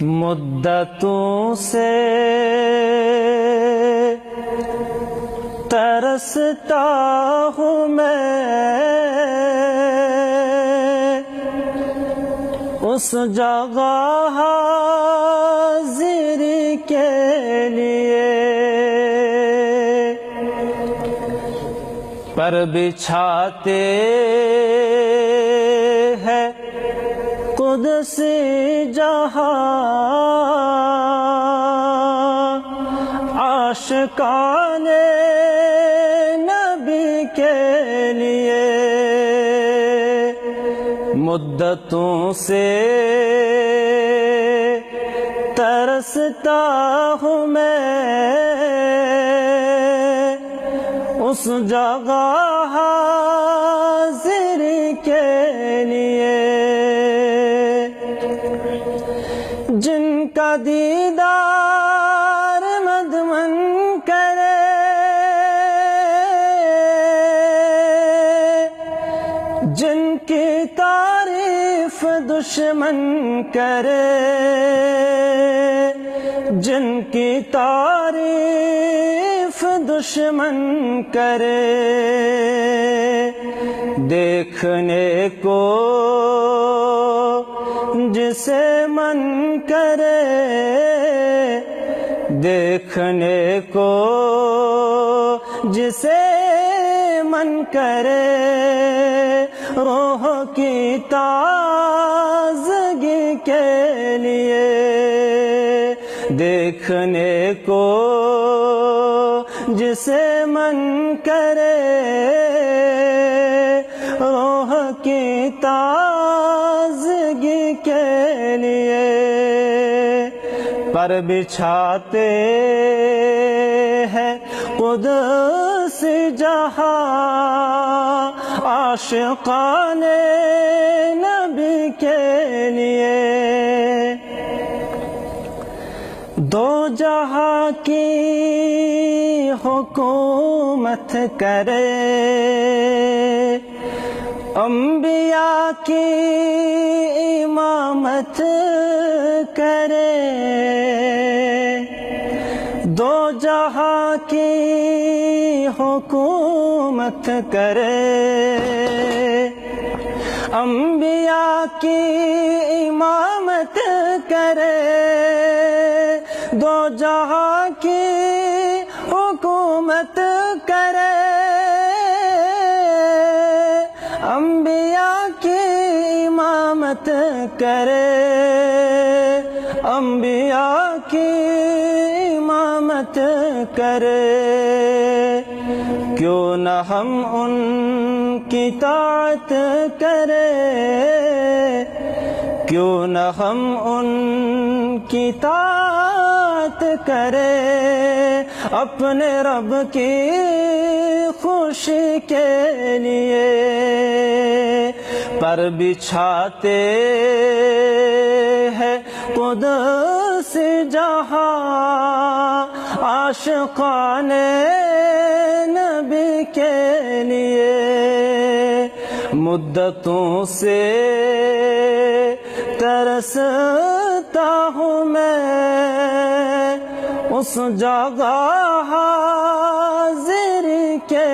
مدتوں سے ترستا ہوں میں اس جگہ حاضری کے لیے، پر بچھاتے ہیں قدسی جہاں عاشقان نبی کے لیے، مدتوں سے ترستا ہوں میں اس جگہ حاضری کے لیے، جن کا دیدار مدمن کرے، جن کی تعریف دشمن کرے، جن کی تعریف دشمن کرے، دیکھنے کو جسے من کرے، دیکھنے کو جسے من کرے، روح کی تازگی کے لیے، دیکھنے کو جسے من کرے، روح کی تازگی کے لیے، پر بچھاتے ہیں قدس جہاں عاشقان نبی کے لیے، دو جہاں کی حکومت کرے، انبیاء کی امامت کرے، دو جہاں کی حکومت کرے، انبیاء کی امامت کرے، دو جہاں کی حکومت کرے، انبیاء کی امامت کرے، انبیاء کی امامت کرے، کیوں نہ ہم ان کی اطاعت کریں، کیوں نہ ہم ان کی اطاعت کریں، اپنے رب کی خوشی کے لیے، پر بچھاتے ہیں قدس جہاں عاشقان نبی کے لیے، مدتوں سے ترستا ہوں میں اس جگہ حاضری کے